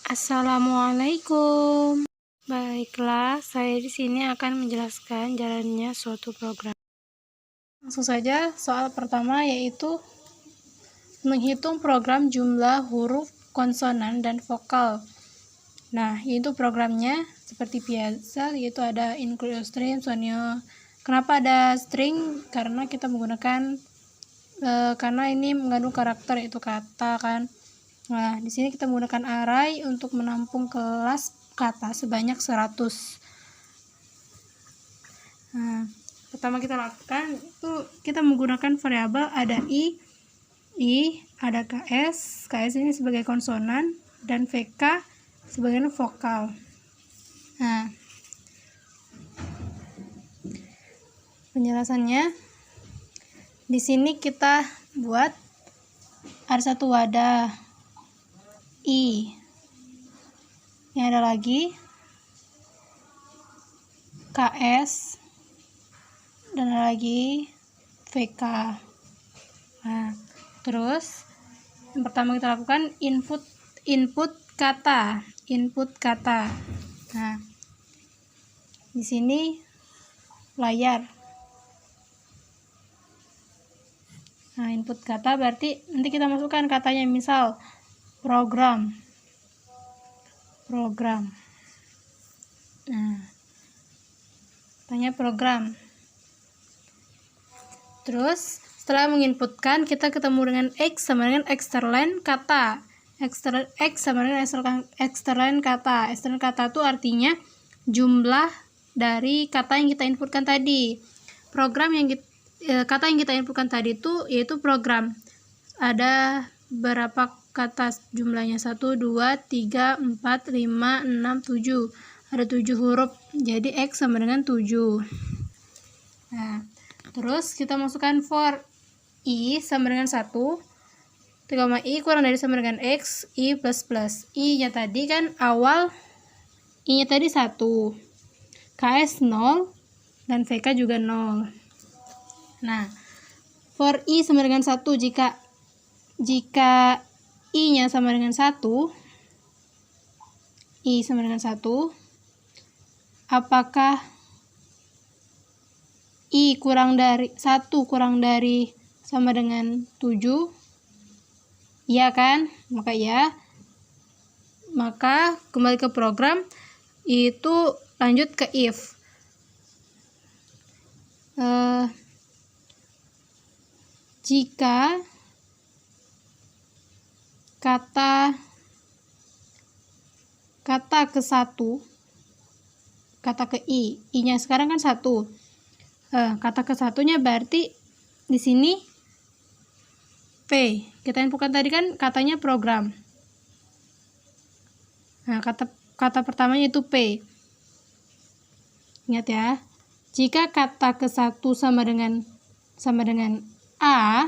Assalamualaikum. Baiklah, saya di sini akan menjelaskan jalannya suatu program. Langsung saja, soal pertama yaitu menghitung program jumlah huruf konsonan dan vokal. Nah, itu programnya seperti biasa, yaitu ada include string, sonio. Kenapa ada string? Karena kita menggunakan karena ini mengandung karakter, yaitu kata kan. Nah, di sini kita menggunakan array untuk menampung kelas kata sebanyak 100. Nah, pertama kita lakukan itu kita menggunakan variabel ada i, ada ks ini sebagai konsonan dan vk sebagai vokal. Nah, penjelasannya di sini kita buat ada satu wadah i, ini ada lagi ks dan ada lagi vk. Nah, terus yang pertama kita lakukan input kata. Nah, di sini layar. Nah, input kata berarti nanti kita masukkan katanya, misal program. Nah, tanya program. Terus setelah menginputkan, kita ketemu dengan x sama dengan exterline kata. X sama dengan exterline kata. Exterline kata itu artinya jumlah dari kata yang kita inputkan tadi. Kata yang kita inputkan tadi itu yaitu program. Ada berapa kata jumlahnya? 1, 2, 3, 4, 5, 6, 7. Ada 7 huruf. Jadi X sama dengan 7. Nah, terus kita masukkan for I sama dengan 1. I kurang dari sama dengan X, I plus plus. I-nya tadi kan awal, I-nya tadi 1. KS 0 dan VK juga 0. Nah, for I sama dengan 1 jika I-nya sama dengan 1, I sama dengan 1, apakah I kurang dari 1 kurang dari sama dengan 7? Iya kan? Maka ya. Maka kembali ke program, itu lanjut ke if. Jika kata ke 1, kata ke I-nya sekarang kan 1. Kata ke satunya berarti di sini P. Kita inputkan tadi kan katanya program. Nah, kata pertamanya itu P. Ingat ya. Jika kata ke 1 sama dengan A,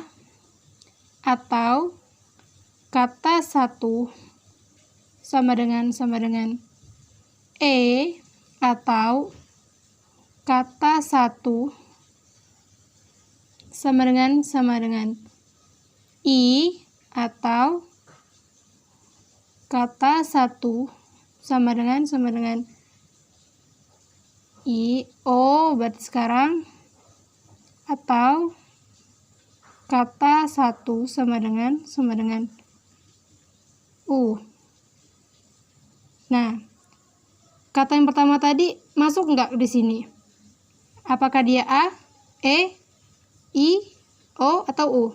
atau kata 1 sama dengan E, atau kata 1 sama dengan I, atau kata 1 sama dengan I. Oh, berarti sekarang atau kata 1 sama dengan U. Nah, kata yang pertama tadi masuk nggak di sini? Apakah dia A, E, I, O, atau U?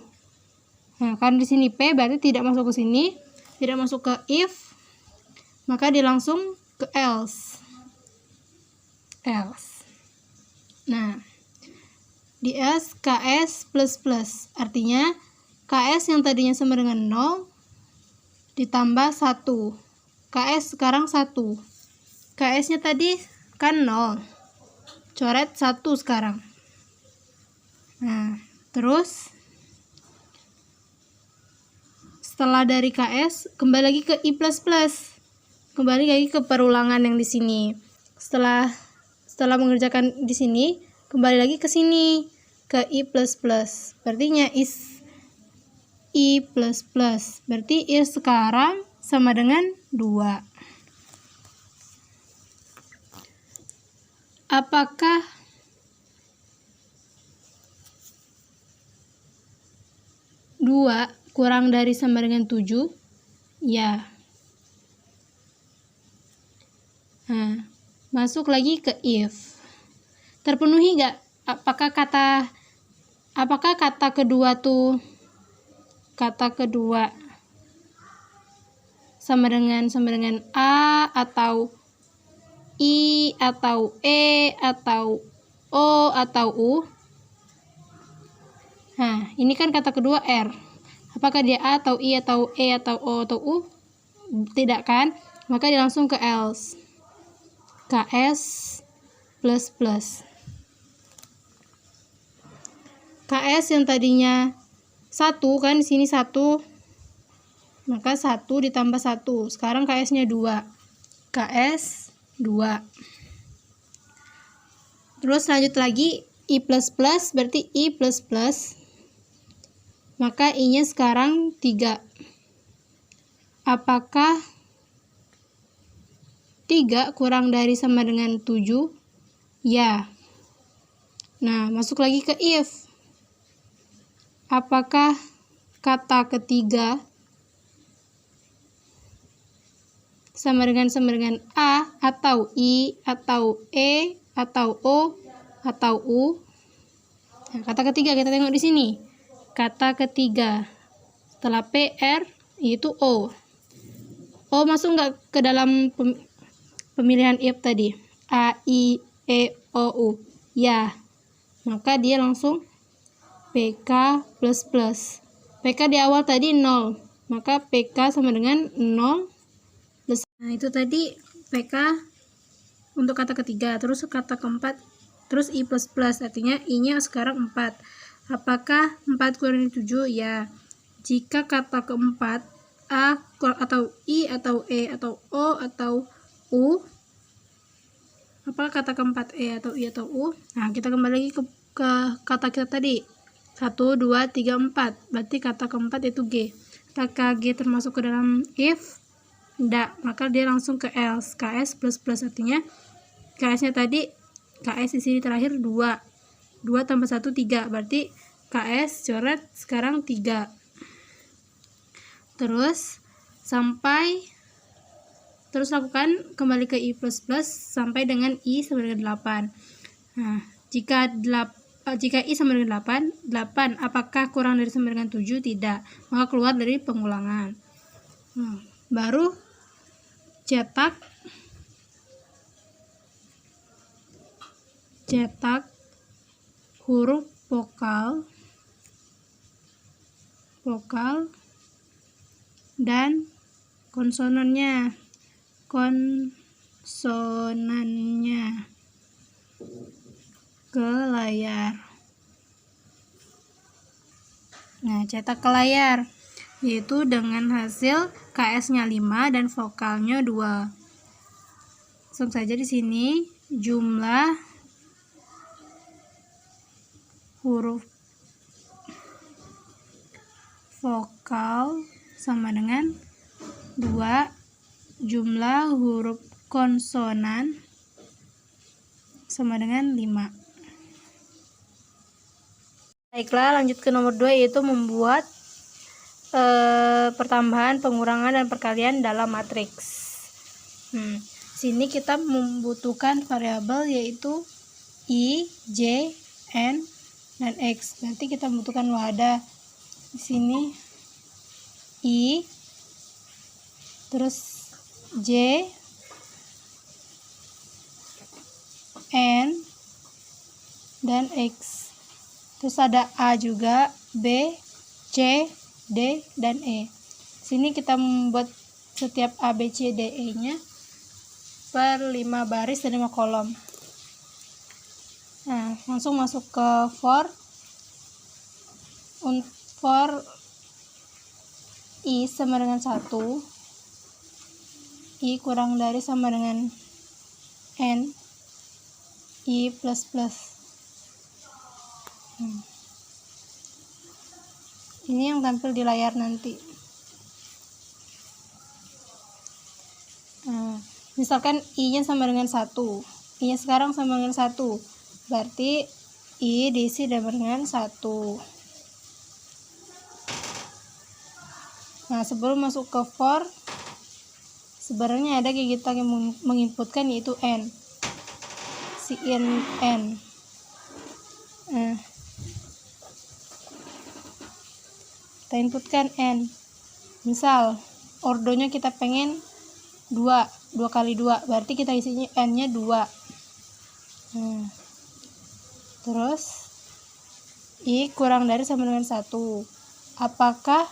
Nah, karena di sini P berarti tidak masuk ke sini, tidak masuk ke if, maka dia langsung ke else. Nah, di else KS plus plus, artinya KS yang tadinya sama dengan 0 ditambah 1. KS sekarang 1. KS-nya tadi kan 0. Coret 1 sekarang. Nah, terus setelah dari KS kembali lagi ke I plus plus. Kembali lagi ke perulangan yang di sini. Setelah mengerjakan di sini, kembali lagi ke sini ke I plus plus. Berarti is I plus plus. Berarti I sekarang sama dengan 2. Apakah dua kurang dari sama dengan 7? Ya. Nah, masuk lagi ke if. Terpenuhi nggak? Apakah kata kedua sama dengan A atau I atau E atau O atau U? Nah, ini kan kata kedua R. Apakah dia A atau I atau E atau O atau U? Tidak kan? Maka dia langsung ke else. KS plus plus. KS yang tadinya 1 kan, di sini 1. Maka 1 ditambah 1. Sekarang KS-nya 2. KS 2. Terus lanjut lagi I plus plus, berarti I plus plus. Maka I-nya sekarang 3. Apakah 3 kurang dari sama dengan 7? Ya. Nah, masuk lagi ke if. Apakah kata ketiga sama dengan A atau I atau E atau O atau U? Nah, kata ketiga kita tengok di sini. Kata ketiga setelah PR itu O. O masuk nggak ke dalam pemilihan if tadi? A, I, E, O, U. Ya. Maka dia langsung PK plus plus. PK di awal tadi 0. Maka PK sama dengan 0 plus. Nah, itu tadi PK untuk kata ketiga. Terus kata keempat, terus I plus plus. Artinya I-nya sekarang 4. Apakah 4 kurang dari 7? Ya. Jika kata keempat A atau I atau E atau O atau U, apakah kata keempat E atau I atau U? Nah, kita kembali lagi ke kata kita tadi. 1, 2, 3, 4. Berarti kata keempat itu G. Apakah G termasuk ke dalam if? Tidak. Maka dia langsung ke else. KS plus plus. Artinya KS-nya tadi, KS di sini terakhir 2. 2 tambah 1, 3. Berarti KS coret sekarang 3. Terus lakukan kembali ke I plus plus sampai dengan I sama dengan 8. Nah, jika I sama dengan 8, apakah kurang dari sama dengan 7? Tidak. Maka keluar dari pengulangan. Baru cetak huruf vokal dan konsonannya ke layar. Nah, cetak ke layar yaitu dengan hasil KS-nya 5 dan vokalnya 2. Langsung saja di sini jumlah huruf vokal sama dengan 2, jumlah huruf konsonan sama dengan 5. Baiklah, lanjut ke nomor 2, yaitu membuat pertambahan, pengurangan, dan perkalian dalam matriks. Sini kita membutuhkan variabel yaitu I, J, N, dan X. Berarti kita membutuhkan wadah di sini I, terus J, N, dan X. Terus ada A juga, B, C, D, dan E. Sini kita membuat setiap A, B, C, D, E-nya per 5 baris dan 5 kolom. Nah, langsung masuk ke for I sama dengan 1, I kurang dari sama dengan N, I plus plus. Ini yang tampil di layar nanti. Misalkan I-nya sama dengan 1, I-nya sekarang sama dengan 1. Berarti I diisi dengan 1. Nah, sebelum masuk ke for, sebenarnya ada kegiatan yang menginputkan, yaitu N. Si N. Nah, kita inputkan N. Misal, ordonya kita pengen 2 kali 2, berarti kita isinya N-nya 2. Terus I kurang dari sama dengan 1. Apakah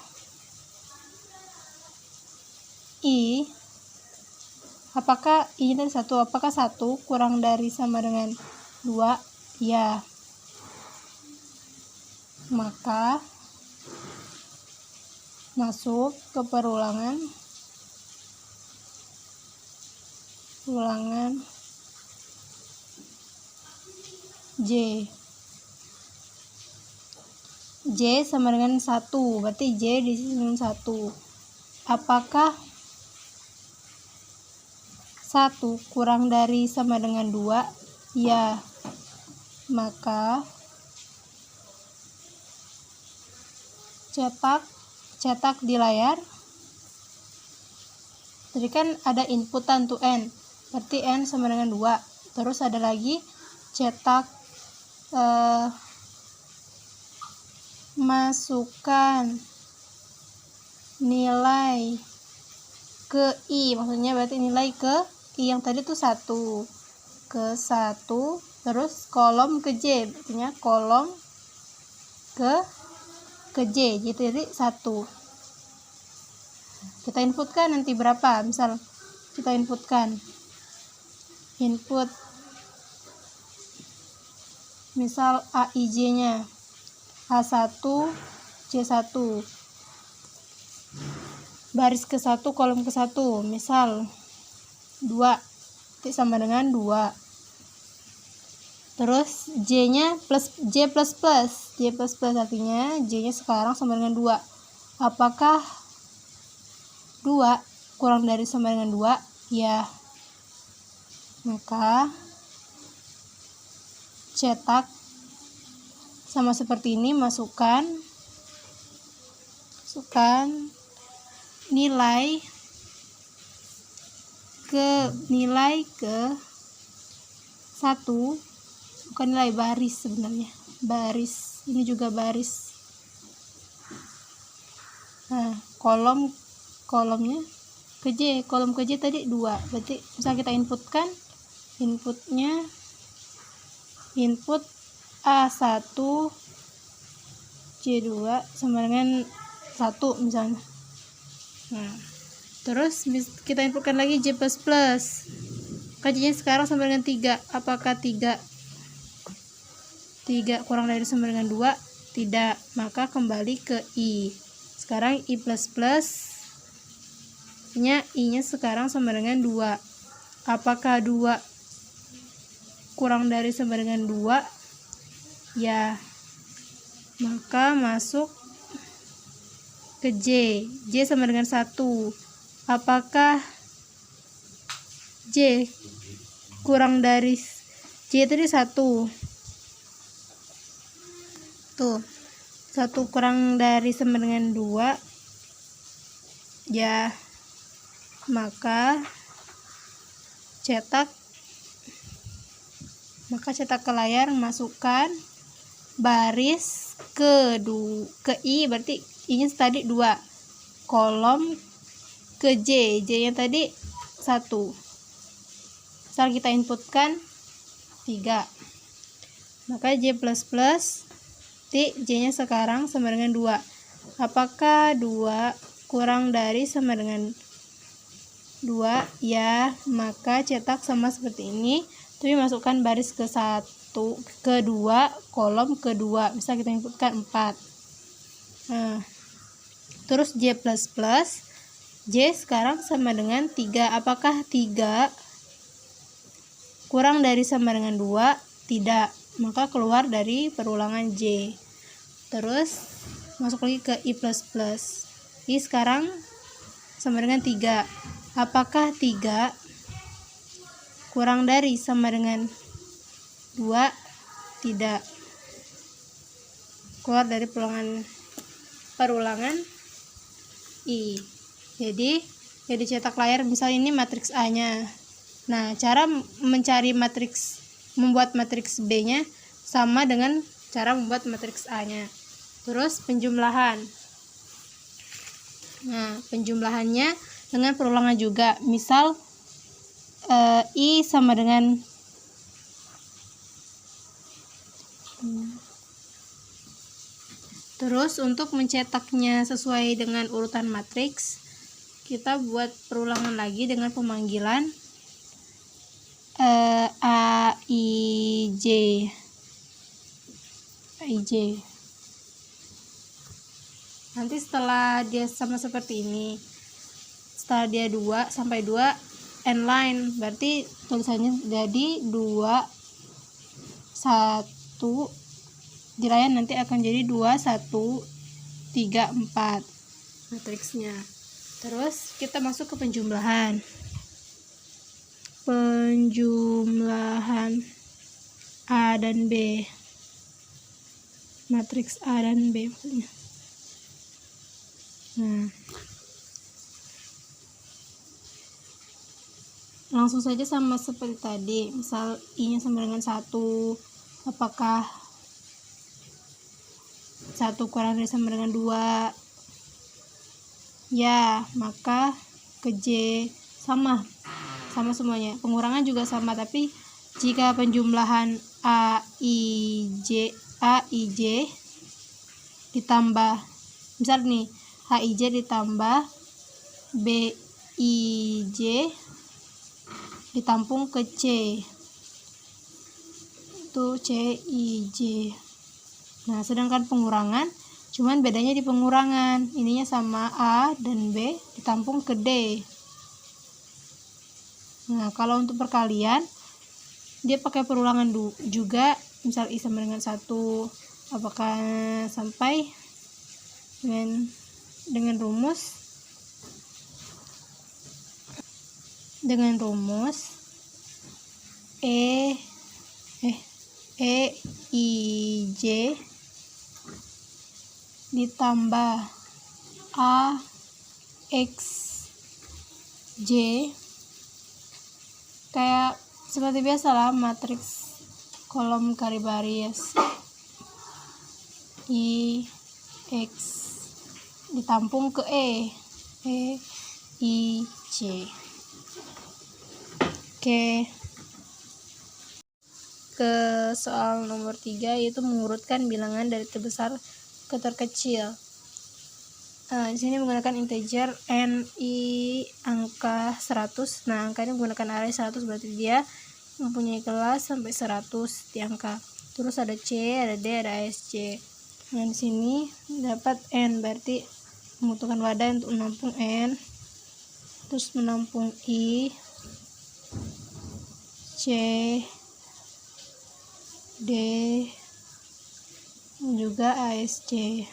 I-nya dari 1? Apakah 1 kurang dari sama dengan 2? Ya. Maka masuk ke perulangan J. J sama dengan 1, berarti J diisi dengan 1. Apakah 1 kurang dari sama dengan 2? Ya. Maka cetak di layar. Tadi kan ada inputan tuh N, berarti N sama dengan 2. Terus ada lagi cetak masukkan nilai ke I, maksudnya berarti nilai ke I yang tadi tuh 1 ke 1, terus kolom ke J, artinya kolom ke J, jadi 1. Kita inputkan nanti berapa, misal kita inputkan input misal AIJ-nya A1 C1, baris ke 1 kolom ke 1, misal 2 sama dengan 2. Terus J-nya J plus artinya J-nya sekarang sama dengan 2. Apakah 2 kurang dari sama dengan 2? Ya. Maka cetak sama seperti ini, masukkan nilai ke 1, bukan nilai, baris sebenarnya, baris ini juga baris. Nah, kolomnya ke J, kolom ke J tadi 2, berarti bisa kita inputkan inputnya input A1 C2 sama dengan 1 misalnya. Nah, terus kita inputkan lagi J++. J-nya sekarang sama dengan 3. Apakah 3 kurang dari sama dengan 2? Tidak. Maka kembali ke I. Sekarang I++, I-nya sekarang sama dengan 2. Apakah 2 kurang dari sama dengan 2? Ya. Maka masuk ke J. J sama dengan 1. Apakah J kurang dari J tadi 1? Tuh. 1 kurang dari sama dengan 2. Ya. Maka cetak ke layar, masukkan baris ke I, berarti I-nya tadi 2, kolom ke J, J-nya tadi 1. Misal kita inputkan 3, maka J++, J-nya sekarang sama dengan 2. Apakah 2 kurang dari sama dengan 2? Ya. Maka cetak sama seperti ini, tapi masukkan baris ke 1, ke 2, kolom ke 2. Bisa kita inputkan 4. Nah, terus J++, J sekarang sama dengan 3. Apakah 3 kurang dari sama dengan 2? Tidak. Maka keluar dari perulangan J. Terus masuk lagi ke I++. I sekarang sama dengan 3. Apakah 3 kurang dari sama dengan 2 tidak. Keluar dari perulangan I. Jadi cetak layar, misal ini matriks A-nya. Nah, cara membuat matriks B-nya sama dengan cara membuat matriks A-nya. Terus penjumlahan. Nah, penjumlahannya dengan perulangan juga. Misal I sama dengan terus untuk mencetaknya sesuai dengan urutan matriks, kita buat perulangan lagi dengan pemanggilan A, I, J. Nanti setelah dia sama seperti ini, setelah dia 2 sampai 2 end line, berarti tulisannya jadi 2 1 di layar nanti akan jadi 2 1 3 4 matriksnya. Terus kita masuk ke penjumlahan. Penjumlahan A dan B. Matriks A dan B. Nah, langsung saja sama seperti tadi. Misal I-nya sama dengan 1, apakah 1 kurang dari sama dengan 2? Ya, maka ke J sama semuanya. Pengurangan juga sama, tapi jika penjumlahan A I J ditambah, misal nih H I J ditambah B I J ditampung ke C, itu C I J. Nah, sedangkan pengurangan cuman bedanya di pengurangan, ininya sama A dan B ditampung ke D. Nah, kalau untuk perkalian dia pakai perulangan juga. Misal I sama dengan 1, apakah sampai dengan rumus E I J ditambah A X J, kayak seperti biasa lah, matriks kolom kari baris. I X ditampung ke E I J. Oke, ke soal nomor 3, yaitu mengurutkan bilangan dari terbesar ke terkecil. Di sini menggunakan integer n, i, angka 100. Nah, angka ini menggunakan array 100, berarti dia mempunyai kelas sampai 100 di angka. Terus ada C, ada D, ada ASC. Nah, di sini dapat n, berarti membutuhkan wadah untuk menampung n, terus menampung I, C, D, juga ASC.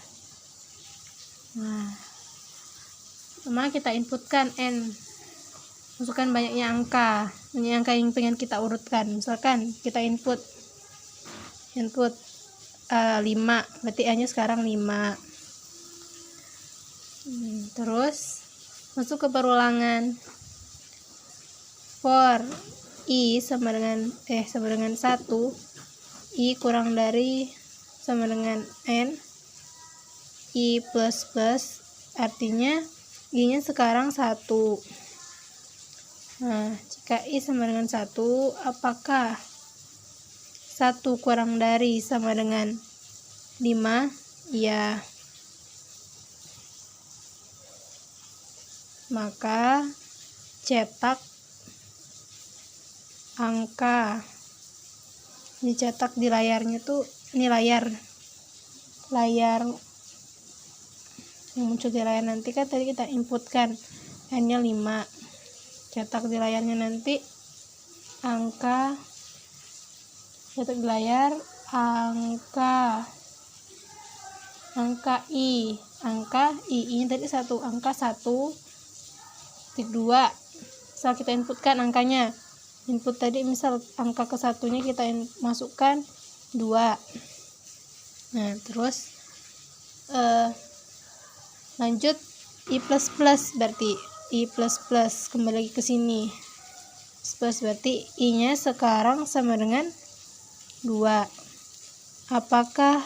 Nah, pertama kita inputkan n, masukkan banyaknya angka yang pengen kita urutkan. Misalkan kita input 5, berarti A-nya sekarang 5. Terus masuk ke perulangan. For I sama dengan 1, I kurang dari sama dengan n, I plus plus, artinya I-nya sekarang 1. Nah, jika I sama dengan 1, apakah 1 kurang dari sama dengan 5? Ya. Maka cetak angka. Dicetak di layarnya tuh, ini layar yang muncul di layar nanti, kan tadi kita inputkan n-nya 5. Cetak di layarnya nanti angka, cetak di layar angka I, ini tadi 1, angka 1,2. Setelah kita inputkan angkanya Input tadi misal angka ke satunya kita masukkan 2. Nah, terus lanjut i plus plus, berarti i plus plus kembali lagi ke sini. Plus berarti i-nya sekarang sama dengan 2. Apakah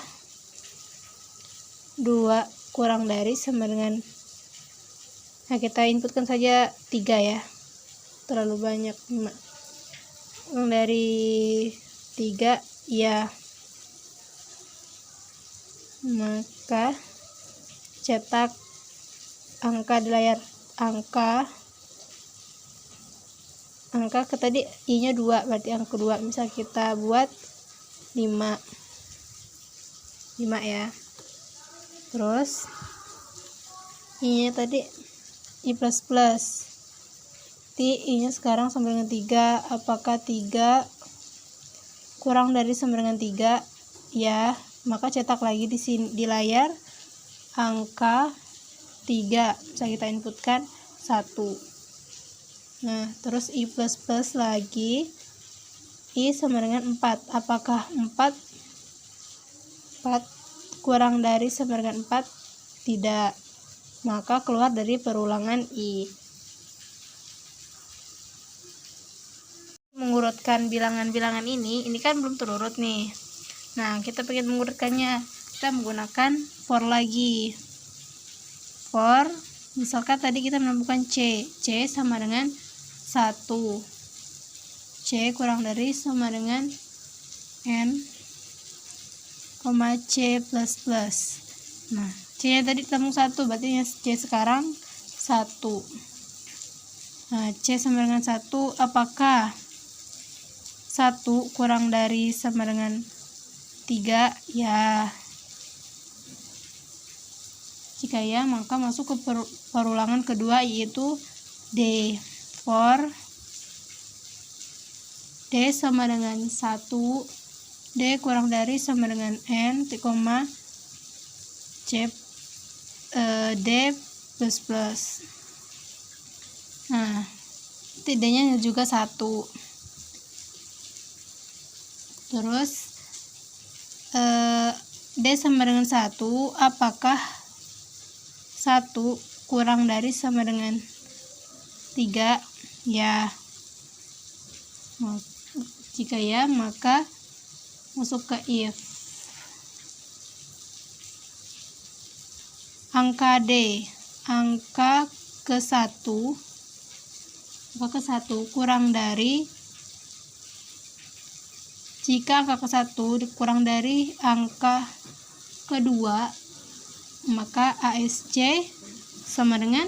2 kurang dari sama dengan, nah kita inputkan saja 3 ya, terlalu banyak. 5 kurang dari 3 ya, maka cetak angka di layar. Angka ke tadi i-nya 2, berarti angka kedua. Misal kita buat 5 ya. Terus i-nya tadi i plus plus. I-nya sekarang sama dengan 3. Apakah 3 kurang dari sama dengan 3? Ya, maka cetak lagi di sini di layar angka 3. Bisa kita inputkan 1. Nah, terus i plus plus lagi. I sama dengan 4. Apakah 4 kurang dari sama dengan 4? Tidak. Maka keluar dari perulangan i. Mengurutkan bilangan-bilangan ini kan belum terurut nih. Nah, kita pengen mengurutkannya, kita menggunakan for lagi. For, misalkan tadi kita menemukan C sama dengan 1. C kurang dari sama dengan N, C plus plus. Nah, C nya tadi ketemu 1, berarti C sekarang 1. Nah, C sama dengan 1, apakah 1 kurang dari sama dengan 3? Ya. Jika ya, maka masuk ke perulangan kedua, yaitu D. For D sama dengan 1, D kurang dari sama dengan N, D plus plus. Nah, D-nya juga 1. Terus D sama dengan 1, apakah 1 kurang dari sama dengan 3? Ya. Jika ya, maka masuk ke if. Angka D, angka ke 1 kurang dari, jika angka ke 1 kurang dari angka kedua, maka ASC sama dengan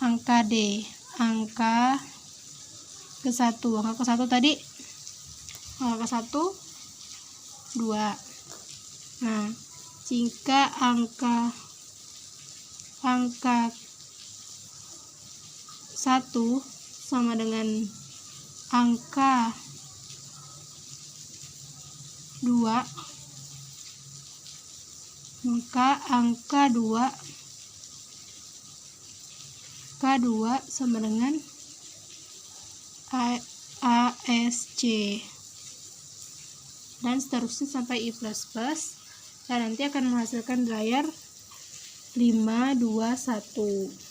angka D, angka ke 1. Angka ke 1 tadi, angka ke 1 2. Nah, jika angka 1 sama dengan angka 2, maka angka 2 sama dengan ASC, dan seterusnya sampai i plus plus, dan nanti akan menghasilkan layar 5, 2, 1.